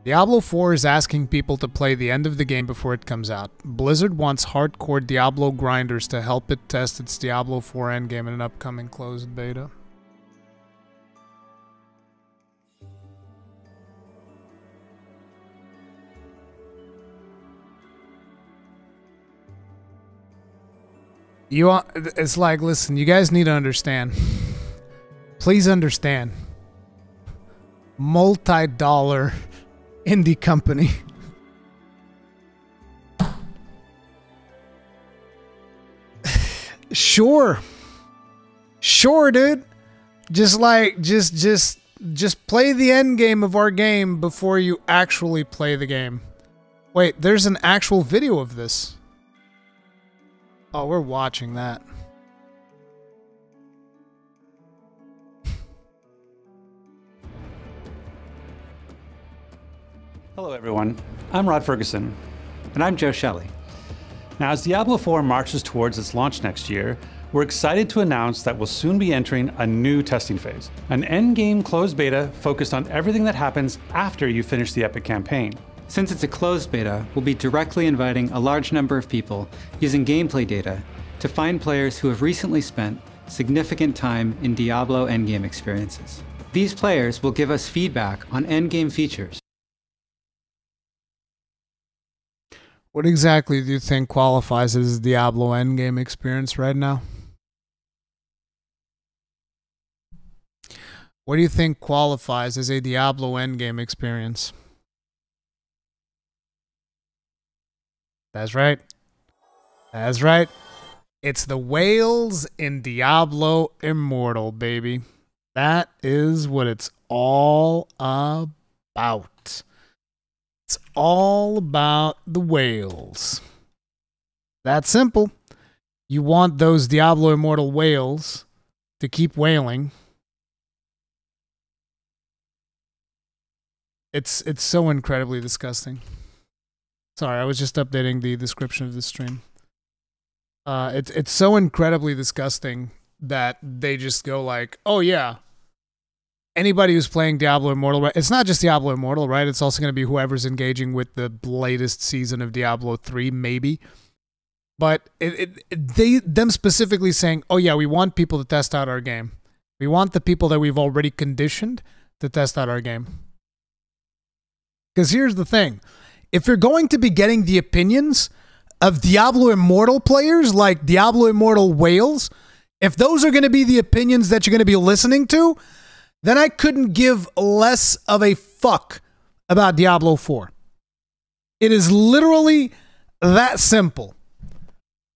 Diablo 4 is asking people to play the end of the game before it comes out. Blizzard wants hardcore Diablo grinders to help it test its Diablo 4 endgame in an upcoming closed beta. It's like, listen, you guys need to understand. Please understand. Multi-dollar indie company. Sure. Sure, dude. Just play the end game of our game before you actually play the game. Wait, there's an actual video of this. Oh, we're watching that. Hello everyone, I'm Rod Ferguson. And I'm Joe Shelley. Now as Diablo 4 marches towards its launch next year, we're excited to announce that we'll soon be entering a new testing phase. An endgame closed beta focused on everything that happens after you finish the epic campaign. Since it's a closed beta, we'll be directly inviting a large number of people using gameplay data to find players who have recently spent significant time in Diablo endgame experiences. These players will give us feedback on endgame features. What exactly do you think qualifies as Diablo endgame experience right now? What do you think qualifies as a Diablo endgame experience? That's right. That's right. It's the whales in Diablo Immortal, baby. That is what it's all about. It's all about the whales. That's simple. You want those Diablo Immortal whales to keep whaling. It's so incredibly disgusting. Sorry, I was just updating the description of this stream. It's so incredibly disgusting that they just go like, oh yeah, anybody who's playing Diablo Immortal, right? It's not just Diablo Immortal, right? It's also going to be whoever's engaging with the latest season of Diablo 3, maybe. But them specifically saying, oh yeah, we want people to test out our game. We want the people that we've already conditioned to test out our game. Because here's the thing. If you're going to be getting the opinions of Diablo Immortal players like Diablo Immortal Whales, if those are going to be the opinions that you're going to be listening to, then I couldn't give less of a fuck about Diablo 4. It is literally that simple.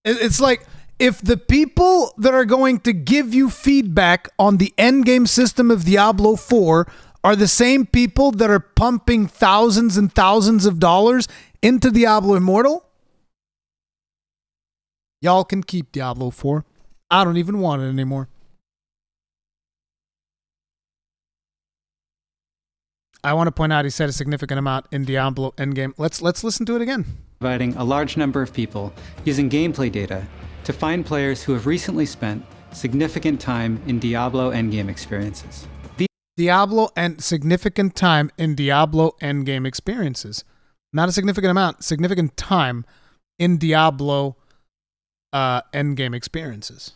It's like, if the people that are going to give you feedback on the endgame system of Diablo 4 are the same people that are pumping thousands and thousands of dollars into Diablo Immortal, y'all can keep Diablo 4. I don't even want it anymore. I want to point out he said a significant amount in Diablo endgame. Let's listen to it again. Inviting a large number of people using gameplay data to find players who have recently spent significant time in Diablo endgame experiences. Diablo and significant time in Diablo endgame experiences. Not a significant amount, significant time in Diablo endgame experiences.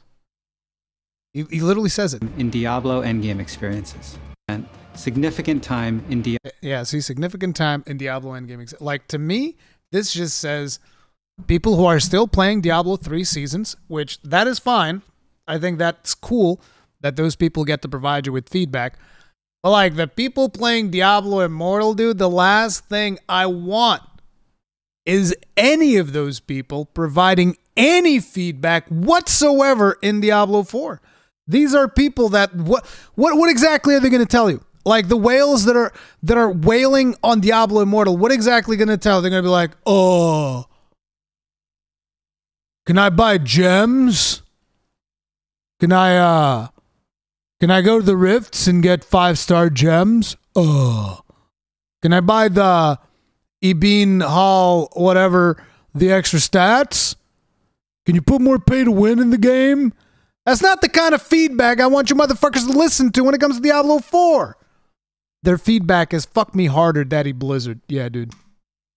He literally says it. In Diablo endgame experiences. And significant time in Diablo. Yeah, see, significant time in Diablo endgame. Like, to me, this just says people who are still playing Diablo 3 seasons, which that is fine. I think that's cool that those people get to provide you with feedback. But like the people playing Diablo Immortal, dude, the last thing I want is any of those people providing any feedback whatsoever in Diablo 4. These are people that what exactly are they going to tell you? Like the whales that are whaling on Diablo Immortal, what exactly going to tell? They're going to be like, "Oh, can I buy gems? Can I go to the rifts and get 5-star gems? Oh, can I buy the Ebene Hall, whatever, the extra stats? Can you put more pay to win in the game?" That's not the kind of feedback I want you motherfuckers to listen to when it comes to Diablo 4. Their feedback is fuck me harder, Daddy Blizzard. Yeah, dude.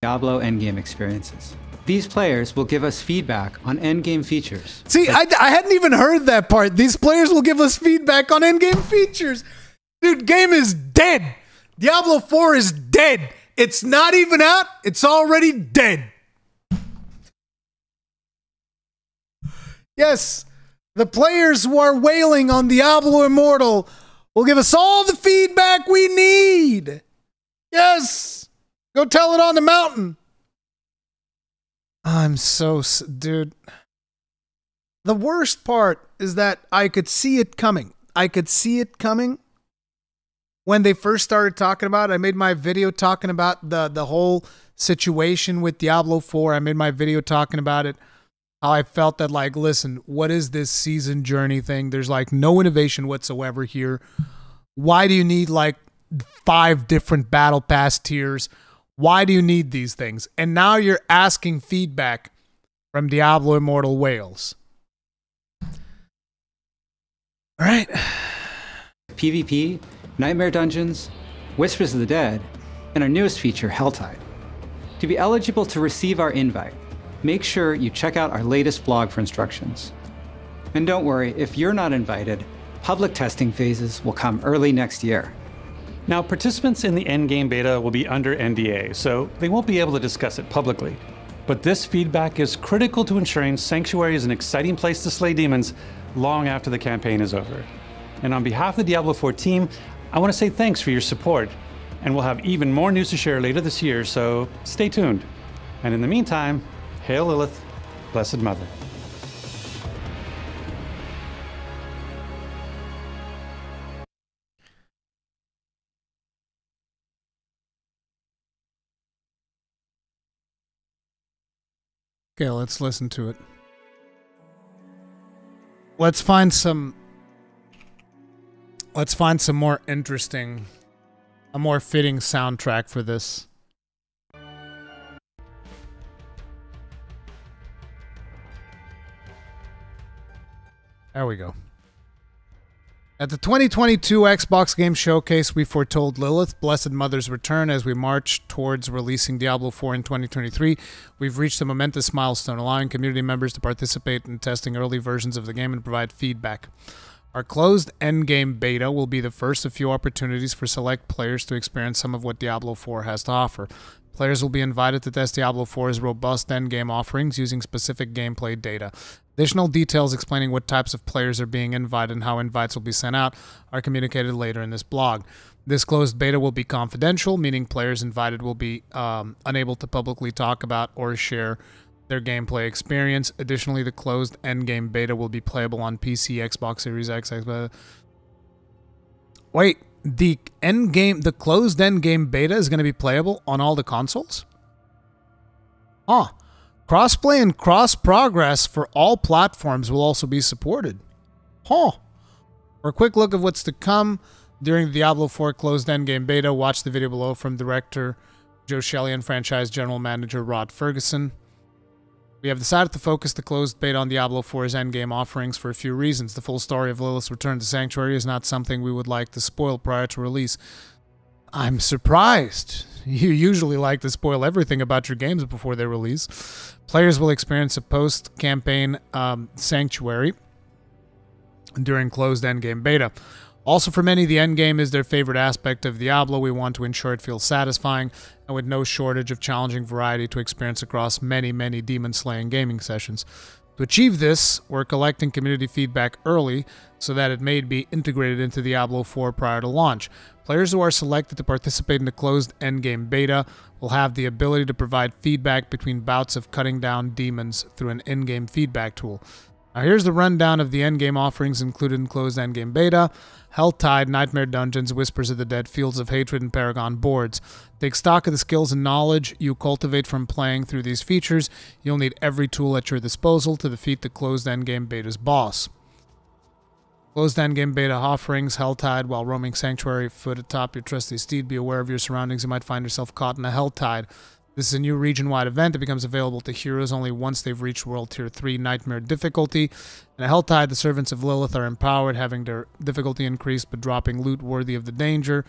Diablo endgame experiences. These players will give us feedback on endgame features. See, I hadn't even heard that part. These players will give us feedback on endgame features. Dude, game is dead. Diablo 4 is dead. It's not even out. It's already dead. Yes, the players who are wailing on Diablo Immortal will give us all the feedback we need. Yes. Go tell it on the mountain. I'm so... Dude. The worst part is that I could see it coming. I could see it coming when they first started talking about it. I made my video talking about the whole situation with Diablo 4. I made my video talking about it. How I felt that, like, listen, what is this season journey thing? There's, like, no innovation whatsoever here. Why do you need, like, 5 different battle pass tiers? Why do you need these things? And now you're asking feedback from Diablo Immortal Whales. All right. PvP, Nightmare Dungeons, Whispers of the Dead, and our newest feature, Helltide. To be eligible to receive our invite, make sure you check out our latest blog for instructions. And don't worry, if you're not invited, public testing phases will come early next year. Now, participants in the Endgame beta will be under NDA, so they won't be able to discuss it publicly. But this feedback is critical to ensuring Sanctuary is an exciting place to slay demons long after the campaign is over. And on behalf of the Diablo 4 team, I want to say thanks for your support. And we'll have even more news to share later this year, so stay tuned. And in the meantime, Hail Lilith, Blessed Mother. Okay, let's listen to it. Let's find some more interesting, a more fitting soundtrack for this. There we go. At the 2022 Xbox Game Showcase, we foretold Lilith, Blessed Mother's return as we march towards releasing Diablo 4 in 2023. We've reached a momentous milestone, allowing community members to participate in testing early versions of the game and provide feedback. Our closed endgame beta will be the first of few opportunities for select players to experience some of what Diablo 4 has to offer. Players will be invited to test Diablo 4's robust endgame offerings using specific gameplay data. Additional details explaining what types of players are being invited and how invites will be sent out are communicated later in this blog. This closed beta will be confidential, meaning players invited will be unable to publicly talk about or share their gameplay experience. Additionally, the closed endgame beta will be playable on PC, Xbox Series X, Xbox... Wait, the closed endgame beta is going to be playable on all the consoles? Huh. Crossplay and cross-progress for all platforms will also be supported. Huh. For a quick look of what's to come during the Diablo 4 closed endgame beta, watch the video below from director Joe Shelley and franchise general manager Rod Ferguson. We have decided to focus the closed beta on Diablo 4's endgame offerings for a few reasons. The full story of Lilith's return to Sanctuary is not something we would like to spoil prior to release. I'm surprised. You usually like to spoil everything about your games before they release. Players will experience a post-campaign Sanctuary during closed endgame beta. Also, for many, the endgame is their favorite aspect of Diablo. We want to ensure it feels satisfying and with no shortage of challenging variety to experience across many, many demon-slaying gaming sessions. To achieve this, we're collecting community feedback early so that it may be integrated into Diablo 4 prior to launch. Players who are selected to participate in the closed endgame beta will have the ability to provide feedback between bouts of cutting down demons through an in-game feedback tool. Now here's the rundown of the endgame offerings included in closed endgame beta. Helltide, Nightmare Dungeons, Whispers of the Dead, Fields of Hatred, and Paragon boards. Take stock of the skills and knowledge you cultivate from playing through these features. You'll need every tool at your disposal to defeat the closed endgame beta's boss. Closed endgame beta offerings, Helltide, while roaming Sanctuary, foot atop your trusty steed, be aware of your surroundings. You might find yourself caught in a Helltide. This is a new region-wide event. It becomes available to heroes only once they've reached World Tier 3 Nightmare difficulty. In a Helltide, the servants of Lilith are empowered, having their difficulty increased but dropping loot worthy of the danger.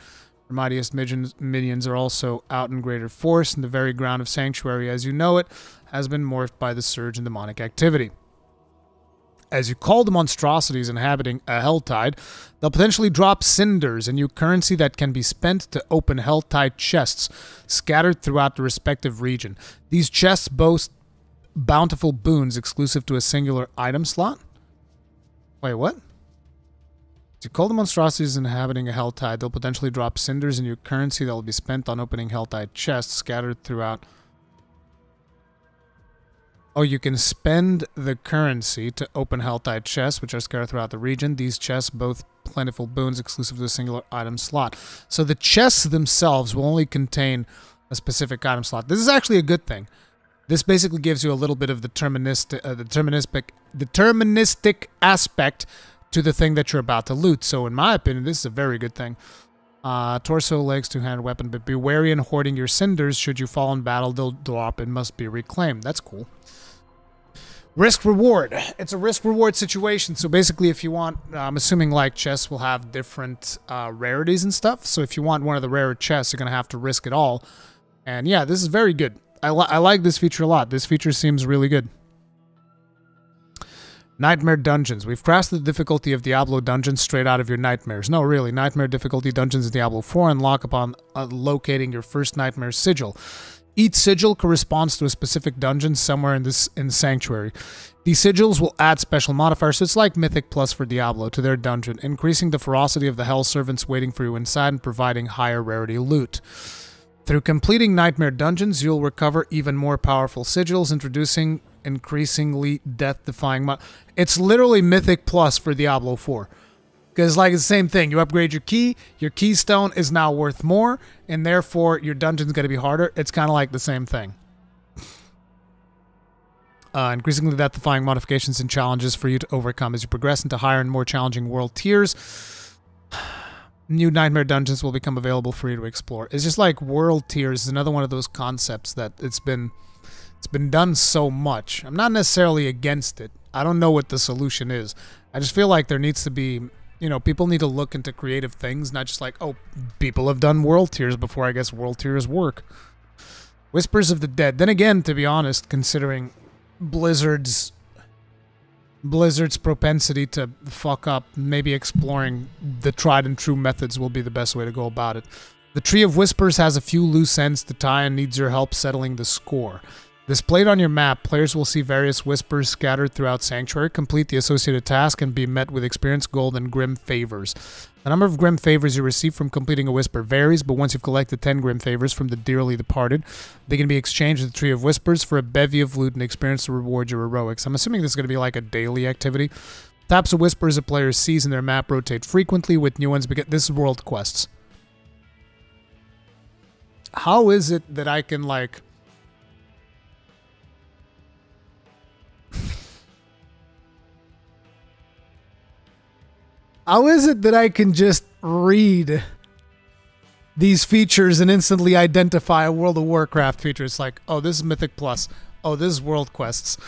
Your mightiest minions are also out in greater force, and the very ground of Sanctuary as you know it has been morphed by the surge in demonic activity. As you call the monstrosities inhabiting a Helltide, they'll potentially drop cinders, a new currency that can be spent to open Helltide chests scattered throughout the respective region. These chests boast bountiful boons exclusive to a singular item slot. Wait, what? As you call the monstrosities inhabiting a Helltide, they'll potentially drop cinders in your currency that will be spent on opening Helltide chests scattered throughout. Oh, you can spend the currency to open Helltide chests, which are scattered throughout the region. These chests both plentiful boons exclusive to a singular item slot. So the chests themselves will only contain a specific item slot. This is actually a good thing. This basically gives you a little bit of the deterministic aspect to the thing that you're about to loot. So in my opinion, this is a very good thing. Torso, legs, two-handed weapon, but be wary in hoarding your cinders. Should you fall in battle, they'll drop and must be reclaimed. That's cool. Risk-reward. It's a risk-reward situation. So basically, if you want, I'm assuming like chests will have different rarities and stuff. So if you want one of the rarer chests, you're going to have to risk it all. And yeah, this is very good. I like this feature a lot. This feature seems really good. Nightmare Dungeons. We've crafted the difficulty of Diablo Dungeons straight out of your nightmares. No, really. Nightmare difficulty dungeons in Diablo 4 unlock upon locating your first Nightmare sigil. Each sigil corresponds to a specific dungeon somewhere in Sanctuary. These sigils will add special modifiers, so it's like Mythic Plus for Diablo, to their dungeon, increasing the ferocity of the Hell Servants waiting for you inside and providing higher rarity loot. Through completing Nightmare Dungeons, you'll recover even more powerful sigils, introducing increasingly death-defying It's literally Mythic Plus for Diablo 4. Because, like, it's the same thing. You upgrade your keystone is now worth more, and therefore your dungeon's going to be harder. It's kind of like the same thing. Increasingly death-defying modifications and challenges for you to overcome as you progress into higher and more challenging world tiers. New Nightmare Dungeons will become available for you to explore. It's just like world tiers is another one of those concepts that it's been done so much. I'm not necessarily against it. I don't know what the solution is. I just feel like there needs to be, you know, people need to look into creative things, not just like, oh, people have done world tiers before. I guess world tiers work. Whispers of the Dead. Then again, to be honest, considering Blizzard's propensity to fuck up, maybe exploring the tried and true methods will be the best way to go about it. The Tree of Whispers has a few loose ends to tie and needs your help settling the score. Displayed on your map, players will see various whispers scattered throughout Sanctuary. Complete the associated task and be met with experience, gold, and Grim Favors. The number of Grim Favors you receive from completing a whisper varies, but once you've collected 10 Grim Favors from the dearly departed, they can be exchanged with the Tree of Whispers for a bevy of loot and experience to reward your heroics. I'm assuming this is going to be like a daily activity. Types of whispers a player sees in their map rotate frequently, with new ones begin. This is world quests. How is it that I can, like... How is it that I can just read these features and instantly identify a World of Warcraft feature? It's like, oh, this is Mythic Plus. Oh, this is World Quests.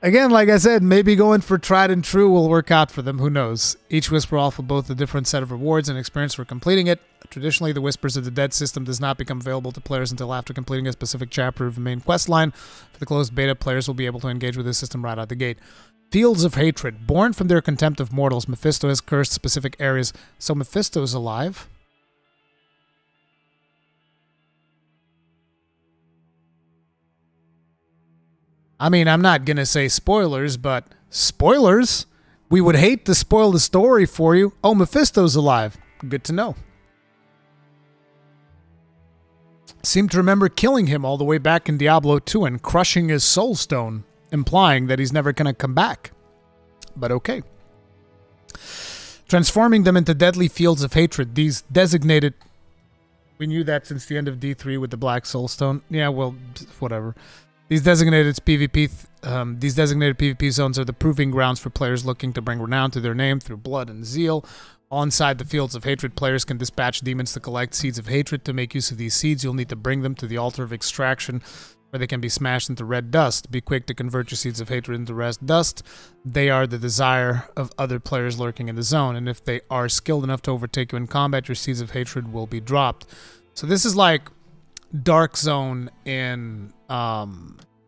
Again, like I said, maybe going for tried and true will work out for them. Who knows? Each whisper offers both a different set of rewards and experience for completing it. Traditionally, the Whispers of the Dead system does not become available to players until after completing a specific chapter of the main quest line. For the closed beta, players will be able to engage with this system right out the gate. Fields of Hatred. Born from their contempt of mortals, Mephisto has cursed specific areas. So Mephisto's alive? I mean, I'm not going to say spoilers, but spoilers? We would hate to spoil the story for you. Oh, Mephisto's alive. Good to know. Seem to remember killing him all the way back in Diablo 2 and crushing his soul stone, implying that he's never going to come back. But okay. Transforming them into deadly fields of hatred. These designated... We knew that since the end of D3 with the Black Soul Stone. Yeah, well, whatever. These designated PvP zones are the proving grounds for players looking to bring renown to their name through blood and zeal. Inside the Fields of Hatred, players can dispatch demons to collect seeds of hatred. To make use of these seeds, you'll need to bring them to the Altar of Extraction. or they can be smashed into red dust. Be quick to convert your seeds of hatred into red dust. They are the desire of other players lurking in the zone, and if they are skilled enough to overtake you in combat, your seeds of hatred will be dropped. So this is like Dark Zone in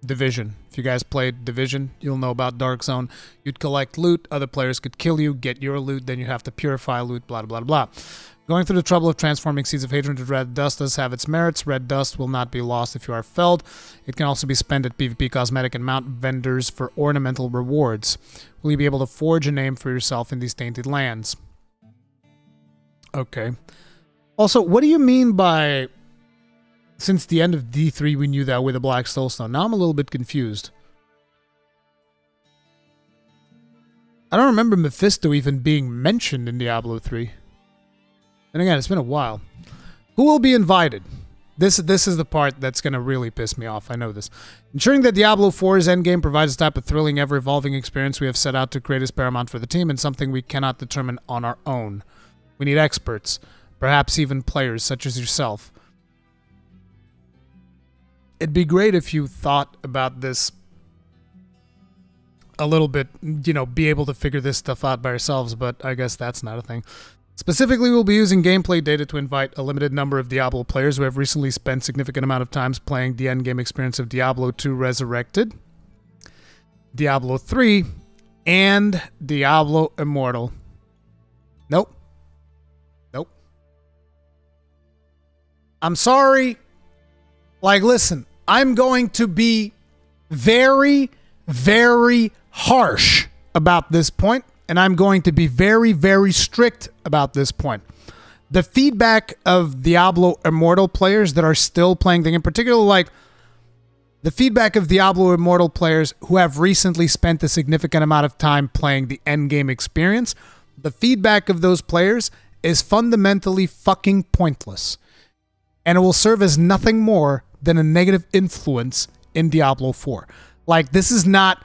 Division. If you guys played Division, you'll know about Dark Zone. You'd collect loot, other players could kill you, get your loot, then you have to purify loot, blah, blah, blah, blah. Going through the trouble of transforming seeds of hatred into red dust does have its merits. Red dust will not be lost if you are felled. It can also be spent at PvP cosmetic and mount vendors for ornamental rewards. Will you be able to forge a name for yourself in these tainted lands? Okay. Also, what do you mean by... Since the end of D3, we knew that with the Black Soulstone. Now I'm a little bit confused. I don't remember Mephisto even being mentioned in Diablo 3. And again, it's been a while. Who will be invited? This is the part that's going to really piss me off. I know this. Ensuring that Diablo 4's endgame provides the type of thrilling, ever-evolving experience we have set out to create is paramount for the team and something we cannot determine on our own. We need experts, perhaps even players such as yourself. It'd be great if you thought about this a little bit, you know, be able to figure this stuff out by yourselves, but I guess that's not a thing. Specifically, we'll be using gameplay data to invite a limited number of Diablo players who have recently spent significant amount of time playing the endgame experience of Diablo 2 Resurrected, Diablo 3, and Diablo Immortal. Nope. Nope. I'm sorry. Like, listen, I'm going to be very, very harsh about this point, and I'm going to be very, very strict about this point. The feedback of Diablo Immortal players that are still playing the game, particularly like the feedback of Diablo Immortal players who have recently spent a significant amount of time playing the endgame experience, the feedback of those players is fundamentally fucking pointless. And it will serve as nothing more than a negative influence in Diablo 4. Like, this is not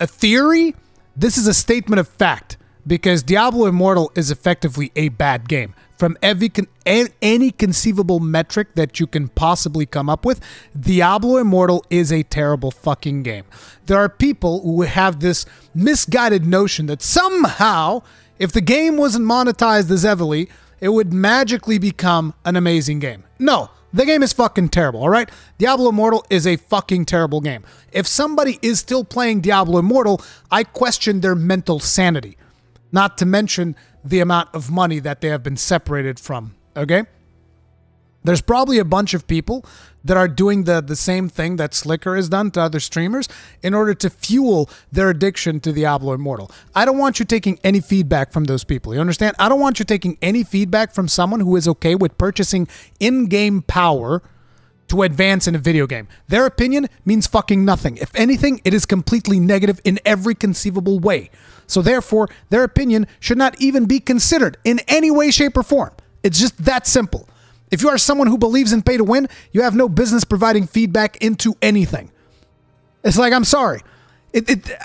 a theory, this is a statement of fact, because Diablo Immortal is effectively a bad game. From any conceivable metric that you can possibly come up with, Diablo Immortal is a terrible fucking game. There are people who have this misguided notion that somehow, if the game wasn't monetized as heavily, it would magically become an amazing game. No. The game is fucking terrible, all right? Diablo Immortal is a fucking terrible game. If somebody is still playing Diablo Immortal, I question their mental sanity. Not to mention the amount of money that they have been separated from, okay? There's probably a bunch of people that are doing the same thing that Slicker has done to other streamers in order to fuel their addiction to Diablo Immortal. I don't want you taking any feedback from those people. You understand? I don't want you taking any feedback from someone who is okay with purchasing in-game power to advance in a video game. Their opinion means fucking nothing. If anything, it is completely negative in every conceivable way. So therefore, their opinion should not even be considered in any way, shape, or form. It's just that simple. If you are someone who believes in pay to win, you have no business providing feedback into anything. It's like, I'm sorry.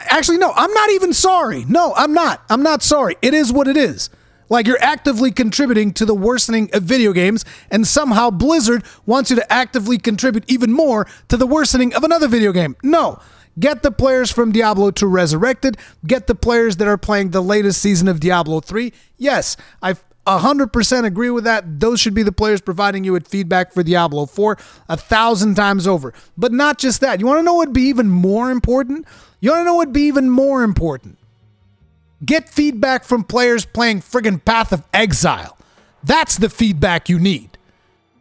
Actually, no, I'm not even sorry. No, I'm not. I'm not sorry. It is what it is. Like, you're actively contributing to the worsening of video games, and somehow Blizzard wants you to actively contribute even more to the worsening of another video game. No. Get the players from Diablo 2 Resurrected. Get the players that are playing the latest season of Diablo 3. Yes, I've 100% agree with that. Those should be the players providing you with feedback for Diablo 4 1,000 times over. But not just that. You want to know what would be even more important? You want to know what would be even more important? Get feedback from players playing friggin' Path of Exile. That's the feedback you need.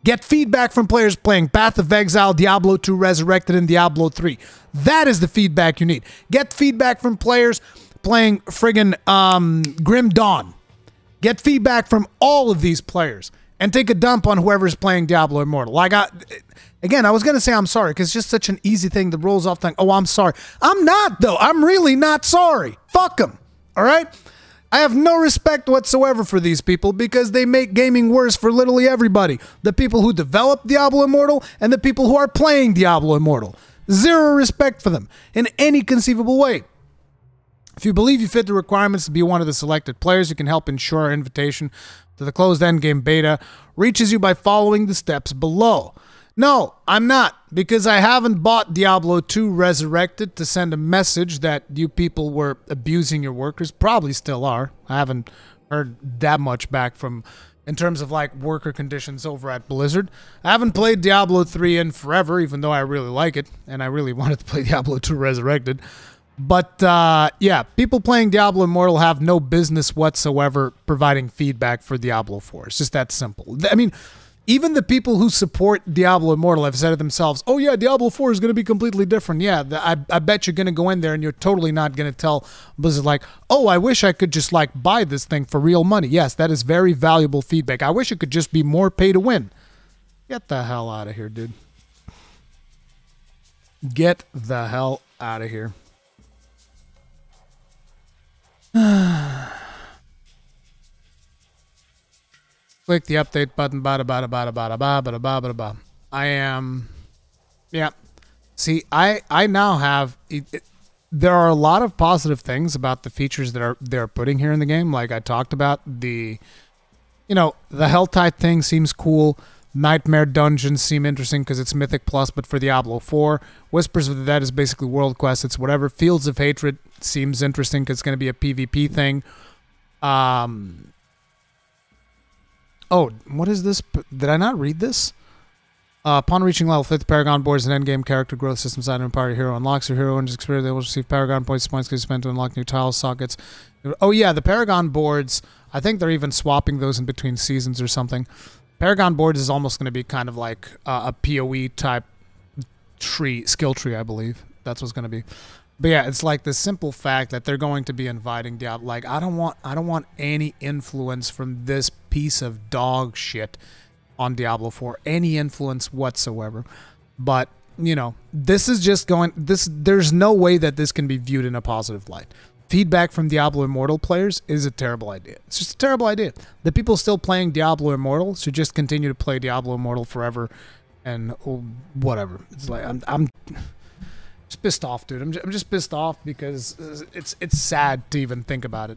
Get feedback from players playing Path of Exile, Diablo 2 Resurrected, and Diablo 3. That is the feedback you need. Get feedback from players playing friggin' Grim Dawn. Get feedback from all of these players and take a dump on whoever's playing Diablo Immortal. Again, I was going to say I'm sorry because it's just such an easy thing that rolls off thing. Oh, I'm sorry. I'm not, though. I'm really not sorry. Fuck them. All right? I have no respect whatsoever for these people because they make gaming worse for literally everybody. The people who develop Diablo Immortal and the people who are playing Diablo Immortal. Zero respect for them in any conceivable way. If you believe you fit the requirements to be one of the selected players, you can help ensure our invitation to the closed endgame beta reaches you by following the steps below. No, I'm not, because I haven't bought Diablo 2 Resurrected to send a message that you people were abusing your workers. Probably still are. I haven't heard that much back from, in terms of like worker conditions over at Blizzard. I haven't played Diablo 3 in forever, even though I really like it, and I really wanted to play Diablo 2 Resurrected. But yeah, people playing Diablo Immortal have no business whatsoever providing feedback for Diablo 4. It's just that simple. I mean, even the people who support Diablo Immortal have said to themselves, oh yeah, Diablo 4 is going to be completely different. Yeah, I bet you're going to go in there and you're totally not going to tell Blizzard like, oh, I wish I could just like buy this thing for real money. Yes, that is very valuable feedback. I wish it could just be more pay to win. Get the hell out of here, dude. Get the hell out of here. Click the update button. I am. Yeah. See, I now have. There are a lot of positive things about the features that they're putting here in the game. Like I talked about, the Helltide thing seems cool. Nightmare Dungeons seem interesting because it's Mythic Plus, but for Diablo 4. Whispers of the Dead is basically World Quest. It's whatever. Fields of Hatred seems interesting because it's going to be a PvP thing. Oh, what is this? Did I not read this? Upon reaching level 50, Paragon boards an endgame character growth system side of Empire Hero unlocks. Your hero and his experience, they will receive Paragon points. Points can be spent to unlock new tile sockets. Oh yeah, the Paragon boards, I think they're even swapping those in between seasons or something. Paragon boards is almost going to be kind of like a PoE type skill tree, I believe. That's what's going to be. But yeah, it's like the simple fact that they're going to be inviting Diablo. Like I don't want any influence from this piece of dog shit on Diablo 4, any influence whatsoever. But this is just going. There's no way that this can be viewed in a positive light. Feedback from Diablo Immortal players is a terrible idea. It's just a terrible idea. The people still playing Diablo Immortal should just continue to play Diablo Immortal forever, and whatever. It's like I'm just pissed off, dude. I'm just pissed off because it's sad to even think about it.